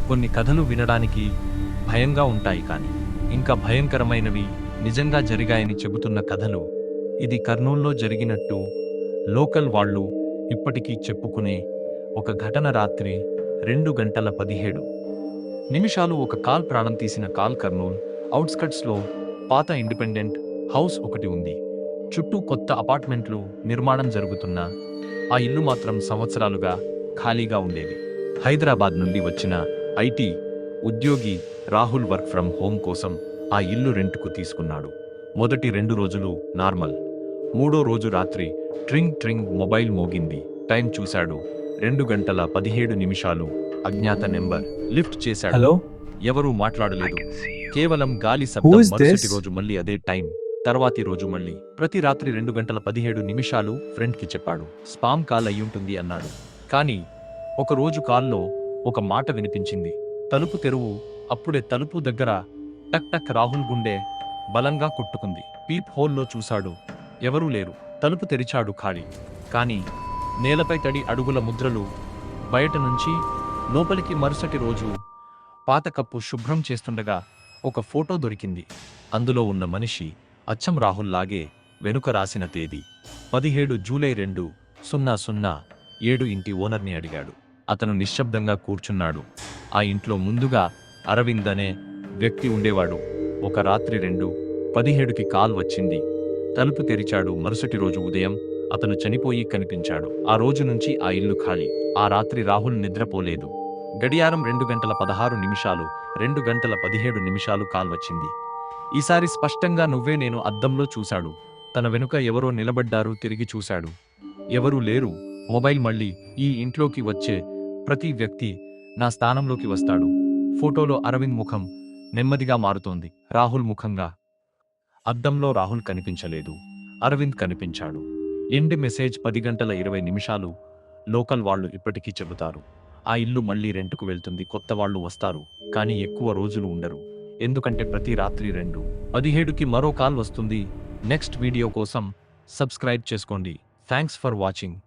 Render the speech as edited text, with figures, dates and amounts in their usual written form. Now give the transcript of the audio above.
కొన్ని కథలు వినడానికి భయంగా ఉంటాయి, కానీ ఇంకా భయంకరమైనవి నిజంగా జరిగాయని చెబుతున్న కథలు. ఇది కర్నూల్లో జరిగినట్టు లోకల్ వాళ్ళు ఇప్పటికీ చెప్పుకునే ఒక ఘటన. రాత్రి 2:17 ఒక కాల్, ప్రాణం తీసిన కాల్. కర్నూల్ అవుట్స్కట్స్లో పాత ఇండిపెండెంట్ హౌస్ ఒకటి ఉంది. చుట్టూ కొత్త అపార్ట్మెంట్లు నిర్మాణం జరుగుతున్నా ఆ ఇల్లు మాత్రం సంవత్సరాలుగా ఖాళీగా ఉండేది. హైదరాబాద్ నుండి వచ్చిన ఐటీ ఉద్యోగి రాహుల్ వర్క్ ఫ్రం హోమ్ కోసం ఆ ఇల్లు రెంట్కు తీసుకున్నాడు. మొదటి 2 రోజులు నార్మల్. 3వ రోజు రాత్రి ట్రింగ్ ట్రింగ్ మొబైల్ మోగింది. టైం చూశాడు. 2:17. అజ్ఞాత నెంబర్. లిఫ్ట్ చేశాడు. హలో, ఎవరూ మాట్లాడలేదు, కేవలం గాలి శబ్దం. మరుసటి రోజు మళ్ళీ అదే టైం. తర్వాతి రోజు మళ్ళీ. ప్రతి రాత్రి 2:17 ఫ్రెండ్కి చెప్పాడు. స్పామ్ కాల్ అయ్యుంటుంది అన్నాడు. కానీ ఒక రోజు కాల్లో ఒక మాట వినిపించింది. తలుపు తెరువు. అప్పుడే తలుపు దగ్గర టక్ టక్. రాహుల్ గుండె బలంగా కొట్టుకుంది. పీప్ హోల్లో చూశాడు. ఎవరూ లేరు. తలుపు తెరిచాడు. ఖాళీ. కానీ నేలపై తడి అడుగుల ముద్రలు. బయట నుంచి లోపలికి. మరుసటి రోజు పాత కప్పు శుభ్రం చేస్తుండగా ఒక ఫోటో దొరికింది. అందులో ఉన్న మనిషి అచ్చం రాహుల్ లాగే. వెనుక రాసిన తేదీ 17 జూలై 2007. ఇంటి ఓనర్ని అడిగాడు. అతను నిశ్శబ్దంగా కూర్చున్నాడు. ఆ ఇంట్లో ముందుగా అరవింద్ అనే వ్యక్తి ఉండేవాడు. ఒక రాత్రి 2:17కి కాల్ వచ్చింది. తలుపు తెరిచాడు. మరుసటి రోజు ఉదయం అతను చనిపోయి కనిపించాడు. ఆ రోజు నుంచి ఆ ఇల్లు ఖాళీ. ఆ రాత్రి రాహుల్ నిద్రపోలేదు. గడియారం 2:16. 2:17 కాల్ వచ్చింది. ఈసారి స్పష్టంగా నువ్వే నేను అద్దంలో చూశాడు. తన వెనుక ఎవరో నిలబడ్డారు. తిరిగి చూశాడు. ఎవరూ లేరు. మొబైల్ మళ్ళీ. ఈ ఇంట్లోకి వచ్చే ప్రతి వ్యక్తి నా స్థానంలోకి వస్తాడు. ఫోటోలో అరవింద్ ముఖం నెమ్మదిగా మారుతోంది. రాహుల్ ముఖంగా. అద్దంలో రాహుల్ కనిపించలేదు. అరవింద్ కనిపించాడు. End message 10:20. లోకల్ వాళ్ళు ఇప్పటికీ చెబుతారు, ఆ ఇల్లు మళ్ళీ రెంట్కు వెళ్తుంది. కొత్త వాళ్ళు వస్తారు, కానీ ఎక్కువ రోజులు ఉండరు. ఎందుకంటే ప్రతి రాత్రి 2:17కి మరో కాల్ వస్తుంది. నెక్స్ట్ వీడియో కోసం సబ్స్క్రైబ్ చేసుకోండి. Thanks for watching.